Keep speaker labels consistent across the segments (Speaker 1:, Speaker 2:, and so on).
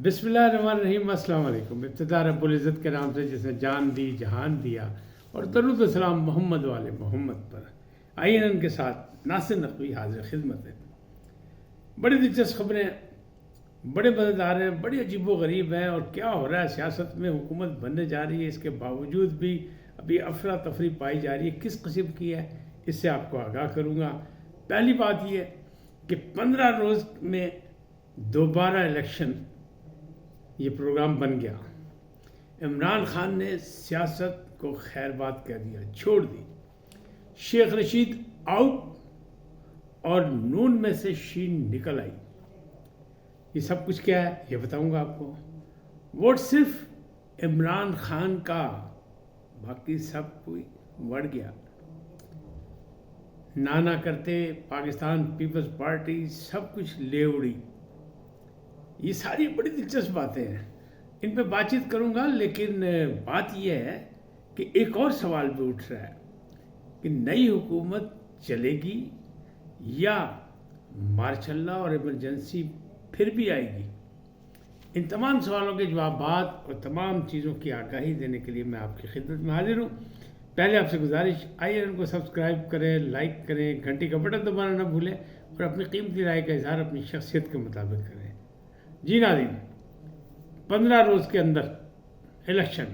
Speaker 1: بسم اللہ الرحمن الرحیم۔ السلام علیکم۔ ابتدا رب العزت کے نام سے جس نے جان دی جہان دیا، اور درود و سلام محمد والے محمد پر۔ آئیے ان کے ساتھ ناصر نقوی حاضر خدمت ہے۔ بڑی دلچسپ خبریں، بڑے مزیدار ہیں، بڑی عجیب و غریب ہیں، اور کیا ہو رہا ہے سیاست میں، حکومت بننے جا رہی ہے، اس کے باوجود بھی ابھی افراتفری پائی جا رہی ہے، کس قسم کی ہے، اس سے آپ کو آگاہ کروں گا۔ پہلی بات یہ کہ 15 روز میں دوبارہ الیکشن، یہ پروگرام بن گیا۔ عمران خان نے سیاست کو خیر بات کہہ دیا، چھوڑ دی۔ شیخ رشید آؤٹ اور نون میں سے شین نکل آئی۔ یہ سب کچھ کیا ہے یہ بتاؤں گا آپ کو۔ ووٹ صرف عمران خان کا، باقی سب کوئی بڑھ گیا۔ نانا کرتے پاکستان پیپلز پارٹی سب کچھ لے اڑی۔ یہ ساری بڑی دلچسپ باتیں ہیں، ان پہ بات چیت کروں گا، لیکن بات یہ ہے کہ ایک اور سوال بھی اٹھ رہا ہے کہ نئی حکومت چلے گی یا مارشل لا اور ایمرجنسی پھر بھی آئے گی۔ ان تمام سوالوں کے جوابات اور تمام چیزوں کی آگاہی دینے کے لیے میں آپ کی خدمت میں حاضر ہوں۔ پہلے آپ سے گزارش، آئیے ان کو سبسکرائب کریں، لائک کریں، گھنٹی کا بٹن دبانا نہ بھولیں، اور اپنی قیمتی رائے کا اظہار اپنی شخصیت کے مطابق کریں۔ جی ناظرین، 15 روز کے اندر الیکشن،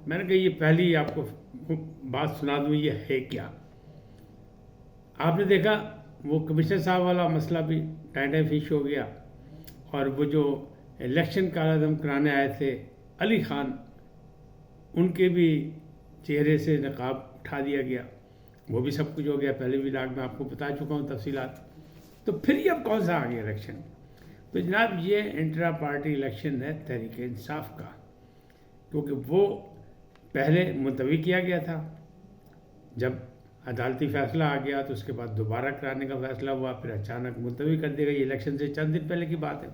Speaker 1: میں نے کہا یہ پہلی آپ کو بات سنا دوں، یہ ہے کیا۔ آپ نے دیکھا وہ کمشنر صاحب والا مسئلہ بھی ٹائم فش ہو گیا، اور وہ جو الیکشن کالعدم کرانے آئے تھے علی خان، ان کے بھی چہرے سے نقاب اٹھا دیا گیا، وہ بھی سب کچھ ہو گیا۔ پہلے بھی لاگ میں آپ کو بتا چکا ہوں تفصیلات۔ تو پھر یہ اب کون سا آ گیا الیکشن؟ تو جناب یہ انٹرا پارٹی الیکشن ہے تحریک انصاف کا، کیونکہ وہ پہلے ملتوی کیا گیا تھا، جب عدالتی فیصلہ آ گیا تو اس کے بعد دوبارہ کرانے کا فیصلہ ہوا، پھر اچانک ملتوی کر دیا گیا۔ یہ الیکشن سے چند دن پہلے کی بات ہے۔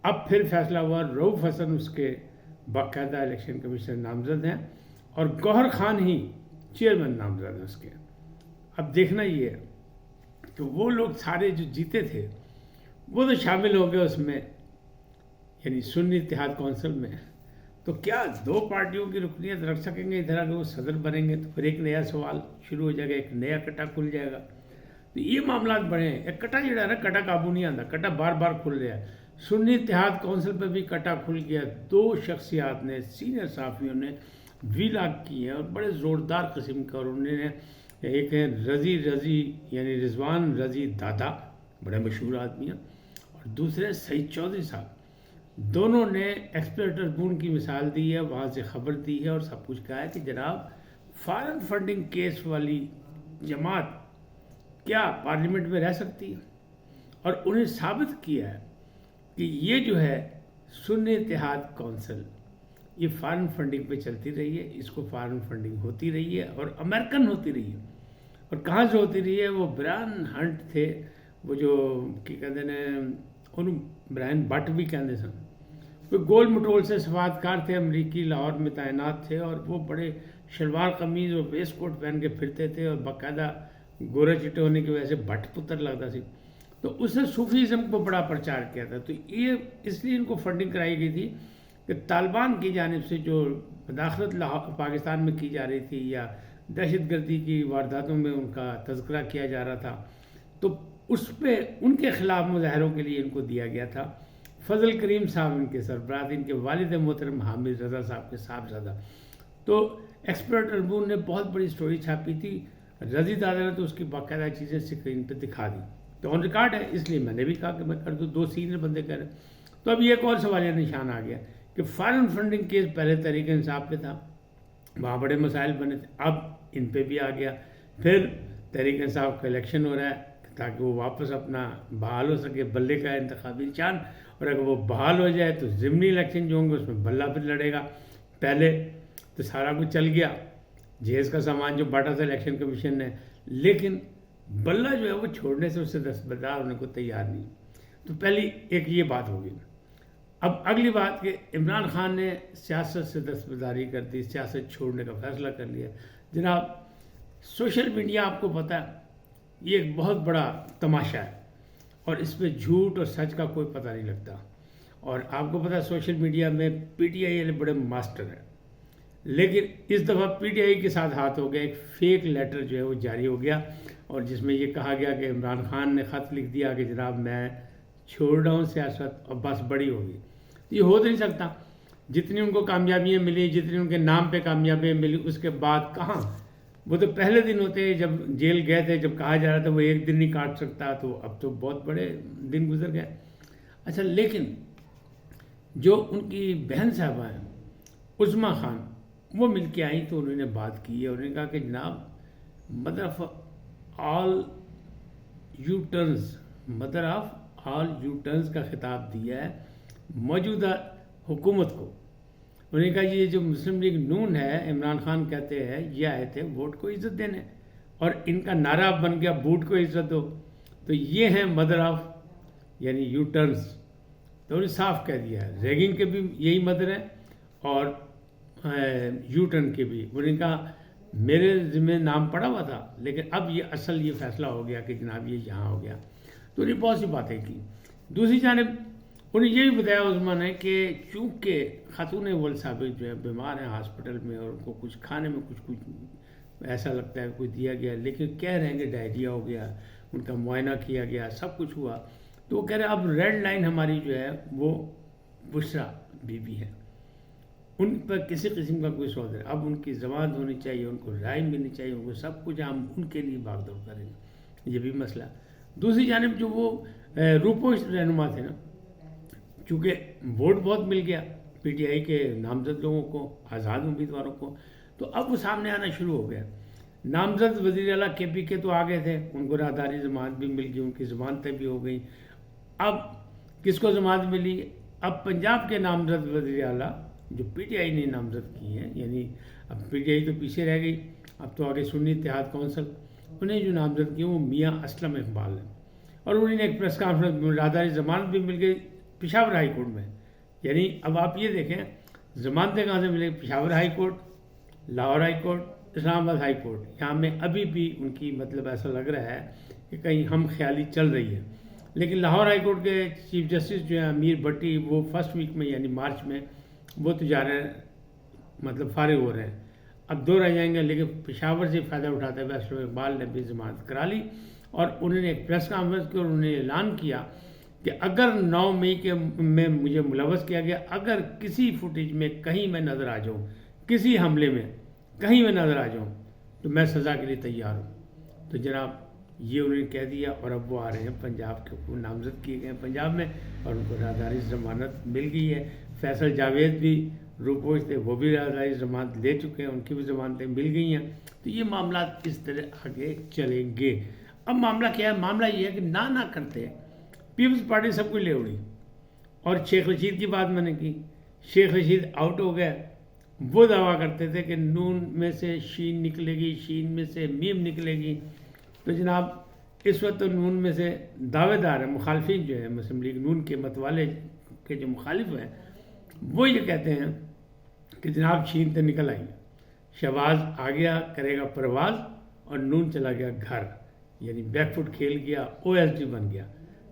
Speaker 1: اب پھر فیصلہ ہوا، رؤف حسن اس کے باقاعدہ الیکشن کمیشنر نامزد ہیں، اور گوہر خان ہی چیئرمین نامزد ہیں اس کے۔ اب دیکھنا یہ ہے کہ وہ لوگ سارے جو جیتے تھے وہ تو شامل ہو گئے اس میں، یعنی سنی اتحاد کونسل میں۔ تو کیا دو پارٹیوں کی رکنیت رکھ سکیں گے ادھر؟ اگر وہ صدر بنیں گے تو پھر ایک نیا سوال شروع ہو جائے گا، ایک نیا کٹا کھل جائے گا۔ تو یہ معاملات بڑے ہیں۔ ایک کٹا جڑا ہے نا، کٹا قابو نہیں آتا، کٹا بار بار کھل رہا ہے۔ سنی اتحاد کونسل پہ بھی کٹا کھل گیا۔ دو شخصیات نے، سینئر صحافیوں نے ویلاگ کی ہیں، اور بڑے زوردار قسم کا، اور انہوں نے ایک ہے رضی یعنی رضوان رضی دادا، بڑے مشہور آدمی ہیں، اور دوسرے سعید چودھری صاحب، دونوں نے ایکسپلور ٹربون کی مثال دی ہے، وہاں سے خبر دی ہے، اور سب کچھ کہا ہے کہ جناب فارن فنڈنگ کیس والی جماعت کیا پارلیمنٹ میں رہ سکتی ہے؟ اور انہیں ثابت کیا ہے کہ یہ جو ہے سنی اتحاد کونسل، یہ فارن فنڈنگ پہ چلتی رہی ہے، اس کو فارن فنڈنگ ہوتی رہی ہے، اور امریکن ہوتی رہی ہے۔ اور کہاں سے ہوتی رہی ہے؟ وہ برائن ہنٹ تھے، وہ جو کی کہتے ہیں انہوں برائن بٹ بھی کہتے سن، وہ گول مٹول سے سفارتکار تھے، امریکی، لاہور میں تعینات تھے، اور وہ بڑے شلوار قمیض اور ویسٹ کوٹ پہن کے پھرتے تھے، اور باقاعدہ گورے چٹے ہونے کی وجہ سے بٹ پتر لگتا سی۔ تو اس نے صوفیزم کو بڑا پرچار کیا تھا۔ تو یہ اس لیے ان کو فنڈنگ کرائی گئی تھی کہ طالبان کی جانب سے جو مداخلت پاکستان میں کی جا رہی تھی، یا دہشت گردی کی وارداتوں میں ان کا تذکرہ کیا جا رہا تھا، تو اس پہ ان کے خلاف مظاہروں کے لیے ان کو دیا گیا تھا۔ فضل کریم صاحب ان کے سربراہ، ان کے والد محترم حامد رضا صاحب کے صاحبزادہ۔ تو ایکسپلور ٹربون نے بہت بڑی سٹوری چھاپی تھی، رضی دادا نے تو اس کی باقاعدہ چیزیں اسکرین پہ دکھا دی، تو آن ریکارڈ ہے، اس لیے میں نے بھی کہا کہ میں کر دوں، دو سینئر بندے کر رہے ہیں۔ تو اب یہ ایک اور سوالیہ نشان آ گیا کہ فارن فنڈنگ کیس پہلے تحریک انصاف پہ تھا، وہاں بڑے مسائل بنے تھے، اب ان پہ بھی آ گیا۔ پھر تحریک انصاف کا الیکشن ہو رہا ہے تاکہ وہ واپس اپنا بحال ہو سکے، بلے کا انتخابی نشان، اور اگر وہ بحال ہو جائے تو ضمنی الیکشن جو ہوں گے اس میں بلہ پھر لڑے گا۔ پہلے تو سارا کچھ چل گیا، جہیز کا سامان جو بانٹا تھا الیکشن کمیشن نے، لیکن بلہ جو ہے وہ چھوڑنے سے اس سے دستبردار ہونے کو تیار نہیں۔ تو پہلی ایک یہ بات ہوگی۔ اب اگلی بات کہ عمران خان نے سیاست سے دستبرداری کر دی، سیاست چھوڑنے کا فیصلہ کر لیا۔ جناب سوشل میڈیا آپ کو پتہ ہے یہ ایک بہت بڑا تماشا ہے، اور اس پہ جھوٹ اور سچ کا کوئی پتہ نہیں لگتا، اور آپ کو پتا سوشل میڈیا میں پی ٹی آئی والے بڑے ماسٹر ہیں، لیکن اس دفعہ پی ٹی آئی کے ساتھ ہاتھ ہو گیا، ایک فیک لیٹر جو ہے وہ جاری ہو گیا، اور جس میں یہ کہا گیا کہ عمران خان نے خط لکھ دیا کہ جناب میں چھوڑ رہا ہوں سیاست اور بس بڑی ہوگی. یہ ہو تو نہیں سکتا. جتنی ان کو کامیابیاں ملی، جتنی ان کے نام پہ کامیابیاں ملی، اس کے بعد کہاں. وہ تو پہلے دن ہوتے جب جیل گئے تھے، جب کہا جا رہا تھا وہ ایک دن نہیں کاٹ سکتا، تو اب تو بہت بڑے دن گزر گئے. اچھا، لیکن جو ان کی بہن صاحبہ ہیں عظمیٰ خان، وہ مل کے آئیں تو انہوں نے بات کی ہے. انہوں نے کہا کہ جناب mother of all you turns, mother of all you turns کا خطاب دیا ہے موجودہ حکومت کو. انہوں نے کہا یہ جو مسلم لیگ نون ہے، عمران خان کہتے ہیں یہ آئے تھے ووٹ کو عزت دینے، اور ان کا نعرہ بن گیا بوٹ کو عزت دو. تو یہ ہیں مدر آف یعنی یو ٹرنز. تو انہوں نے صاف کہہ دیا ہے ریگنگ کے بھی یہی مدر ہے اور یو ٹرن کے بھی. انہوں نے کہا میرے ذمہ نام پڑا ہوا تھا، لیکن اب یہ اصل یہ فیصلہ ہو گیا کہ جناب یہ یہاں ہو گیا. تو انہیں بہت سی باتیں کی. دوسری جانب انہیں یہ بھی بتایا عثمان نے کہ چونکہ خاتون ول ثابت جو ہے بیمار ہیں ہاسپٹل میں، اور ان کو کچھ کھانے میں کچھ ایسا لگتا ہے کوئی دیا گیا، لیکن کہہ رہے ہیں کہ ڈائریا ہو گیا، ان کا معائنہ کیا گیا، سب کچھ ہوا. تو وہ کہہ رہے ہیں اب ریڈ لائن ہماری جو ہے وہ بشرا بی بی ہے، ان پر کسی قسم کا کوئی سودا ہے. اب ان کی ضمانت ہونی چاہیے، ان کو رائے ملنی چاہیے، ان کو سب کچھ ہم ان کے لیے بھاگ دوڑ کریں گے. یہ بھی مسئلہ. دوسری جانب جو وہ روپوش رہنما تھے نا، چونکہ ووٹ بہت مل گیا پی ٹی آئی کے نامزد لوگوں کو، آزاد امیدواروں کو، تو اب وہ سامنے آنا شروع ہو گیا. نامزد وزیر اعلیٰ کے پی کے تو آ گئے تھے، ان کو راہداری ضمانت بھی مل گئی، ان کی ضمانتیں بھی ہو گئیں. اب کس کو ضمانت ملی؟ اب پنجاب کے نامزد وزیر اعلیٰ جو پی ٹی آئی نے نامزد کی ہیں، یعنی اب پی ٹی آئی تو پیچھے رہ گئی، اب تو آگے سنی اتحاد کونسل، انہیں جو نامزد کیے وہ میاں اسلم اقبال ہیں. اور انہوں نے ایک پریس کانفرنس میں راہداری ضمانت بھی مل گئی پشاور ہائی کورٹ میں. یعنی اب آپ یہ دیکھیں ضمانتیں کہاں سے ملیں؟ Peshawar high court, Lahore high court, Islamabad high court. یہاں میں ابھی بھی ان کی مطلب ایسا لگ رہا ہے کہ کہیں ہم خیالی چل رہی ہے. لیکن لاہور ہائی کورٹ کے چیف جسٹس جو ہیں امیر بھٹی، وہ فرسٹ ویک میں یعنی مارچ میں وہ تو جا رہے ہیں، مطلب فارغ ہو رہے ہیں. اب دو رہ جائیں گے. لیکن پشاور سے فائدہ اٹھاتے ہوئے اسلم اقبال نے بھی ضمانت کرا لی، اور انہوں نے ایک پریس کانفرنس کی اور انہوں نے اعلان کیا کہ اگر 9 مئی کے میں مجھے ملوث کیا گیا، اگر کسی فوٹیج میں کہیں میں نظر آ جاؤں، کسی حملے میں کہیں میں نظر آ جاؤں، تو میں سزا کے لیے تیار ہوں. تو جناب یہ انہوں نے کہہ دیا، اور اب وہ آ رہے ہیں پنجاب کے اوپر، نامزد کیے گئے ہیں پنجاب میں، اور ان کو راہداری ضمانت مل گئی ہے. فیصل جاوید بھی روپوش تھے، وہ بھی راہداری ضمانت لے چکے ہیں، ان کی بھی ضمانتیں مل گئی ہیں. تو یہ معاملات اس طرح آگے چلیں گے. اب معاملہ کیا ہے؟ معاملہ یہ ہے کہ نہ کرتے پیپلز پارٹی سب کچھ لے اڑی. اور شیخ رشید کی بات میں نے کی، شیخ رشید آؤٹ ہو گئے. وہ دعویٰ کرتے تھے کہ نون میں سے شین نکلے گی، شین میں سے میم نکلے گی. تو جناب اس وقت تو نون میں سے دعوے دار ہیں، مخالفین جو ہیں مسلم لیگ نون کے متوالے کے جو مخالف ہیں، وہ یہ کہتے ہیں کہ جناب شین تو نکل آئی، شہباز آ گیا کرے گا پرواز، اور نون چلا گیا گھر، یعنی بیک فٹ کھیل گیا، او ایس ڈی بن گیا.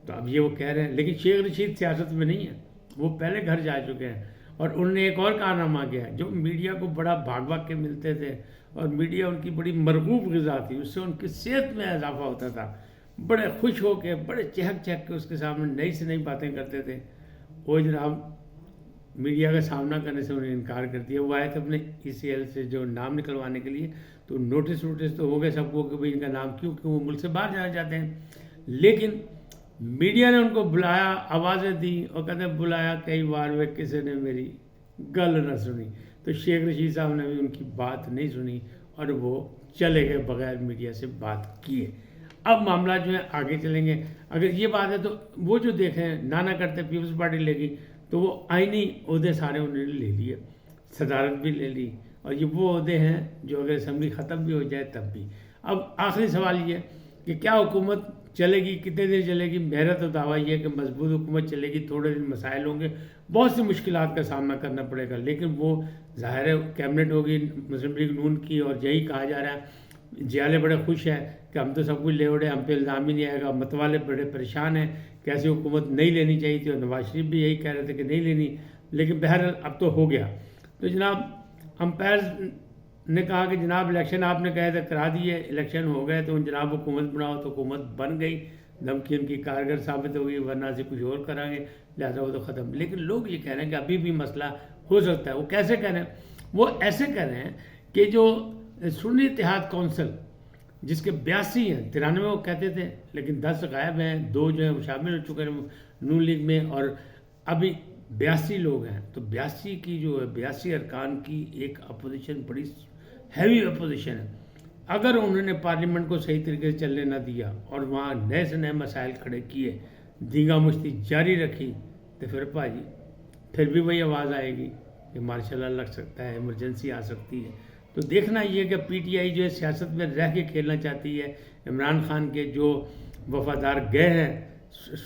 Speaker 1: تو اب یہ وہ کہہ رہے ہیں. لیکن شیخ رشید سیاست میں نہیں ہے، وہ پہلے گھر جا چکے ہیں. اور انہوں نے ایک اور کارنامہ کیا ہے، جو میڈیا کو بڑا بھاگ بھاگ کے ملتے تھے، اور میڈیا ان کی بڑی مرغوب غذا تھی، اس سے ان کی صحت میں اضافہ ہوتا تھا. بڑے خوش ہو کے، بڑے چہک چہک کے اس کے سامنے نئی سے نئی باتیں کرتے تھے. وہ جناب میڈیا کا سامنا کرنے سے انہیں انکار کر دیا. وہ آئے تھے اپنے ای سی ایل سے جو نام نکلوانے کے لیے، تو نوٹس تو ہو گئے سب کو کہ بھائی ان کا نام کیوں وہ ملک سے باہر جانا چاہتے ہیں. لیکن میڈیا نے ان کو بلایا، آوازیں دیں، اور کہتے ہیں بلایا کئی بار وہ کسی نے میری گل نہ سنی. تو شیخ رشید صاحب نے بھی ان کی بات نہیں سنی، اور وہ چلے گئے بغیر میڈیا سے بات کیے. اب معاملہ جو ہے آگے چلیں گے. اگر یہ بات ہے تو وہ جو دیکھیں نہ کرتے پیپلز پارٹی لے گی، تو وہ آئینی عہدے سارے انہوں نے لے لیے، صدارت بھی لے لی، اور یہ وہ عہدے ہیں جو اگر اسمبلی ختم بھی ہو جائے تب بھی. اب آخری سوال یہ ہے کہ کیا حکومت چلے گی، کتنے دن چلے گی؟ میرا تو دعویٰ یہ ہے کہ مضبوط حکومت چلے گی. تھوڑے دن مسائل ہوں گے، بہت سی مشکلات کا سامنا کرنا پڑے گا، لیکن وہ ظاہر ہے کیبنٹ ہوگی مسلم لیگ نون کی، اور یہی کہا جا رہا ہے. جیالے بڑے خوش ہیں کہ ہم تو سب کچھ لے اڑے, ہم پہ الزام ہی نہیں آئے گا, متوالے بڑے پریشان ہیں کہ ایسی حکومت نہیں لینی چاہیے تھی, اور نواز شریف بھی یہی کہہ رہے تھے کہ نہیں لینی, لیکن بہرحال اب تو ہو گیا. تو جناب امپائرز نے کہا کہ جناب الیکشن آپ نے کہے تھے کرا دیے, الیکشن ہو گئے تو جناب حکومت بناؤ, تو حکومت بن گئی, دھمکی ان کی کارگر ثابت ہو گئی, ورنہ سے کچھ اور کریں گے, لہٰذا وہ تو ختم. لیکن لوگ یہ کہہ رہے ہیں کہ ابھی بھی مسئلہ ہو سکتا ہے. وہ کیسے کہہ رہے ہیں؟ وہ ایسے کہہ رہے ہیں کہ جو سنی اتحاد کونسل جس کے 82 ہیں, 93 وہ کہتے تھے لیکن 10 غائب ہیں, 2 جو ہیں وہ شامل ہو چکے ہیں نون لیگ میں, اور ابھی 82 لوگ ہیں. تو 82 کی جو ہے 82 ارکان کی ایک اپوزیشن, بڑی ہیوی اپوزیشن ہے. اگر انہوں نے پارلیمنٹ کو صحیح طریقے سے چلنے نہ دیا اور وہاں نئے سے نئے مسائل کھڑے کیے, دیگا مشتی جاری رکھی, تو پھر بھائی پھر بھی وہی آواز آئے گی کہ مارشل لا لگ سکتا ہے, ایمرجنسی آ سکتی ہے. تو دیکھنا یہ کہ پی ٹی آئی جو ہے سیاست میں رہ کے کھیلنا چاہتی ہے. عمران خان کے جو وفادار گئے ہیں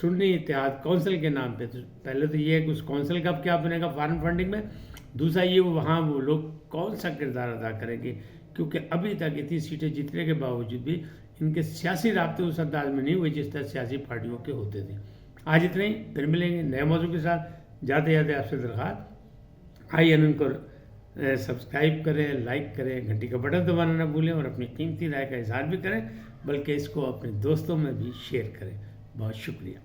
Speaker 1: سنی اتحاد کونسل کے نام پہ, تو پہلے تو یہ ہے کہ اس کونسل کا کیا بنے گا فارن فنڈنگ میں, دوسرا یہ وہاں وہ لوگ کون سا کردار ادا کریں گے, کیونکہ ابھی تک اتنی سیٹیں جیتنے کے باوجود بھی ان کے سیاسی رابطے اس انداز میں نہیں ہوئے جس طرح سیاسی پارٹیوں کے ہوتے تھے. آج اتنا ہی, پھر ملیں گے نئے موضوع کے ساتھ. جاتے جاتے آپ سے درخواست, آئیے ان کو سبسکرائب کریں, لائک کریں, گھنٹی کا بٹن دبانا نہ بھولیں, اور اپنی قیمتی رائے کا اظہار بھی کریں, بلکہ اس کو اپنے دوستوں میں بھی شیئر کریں. بہت شکریہ.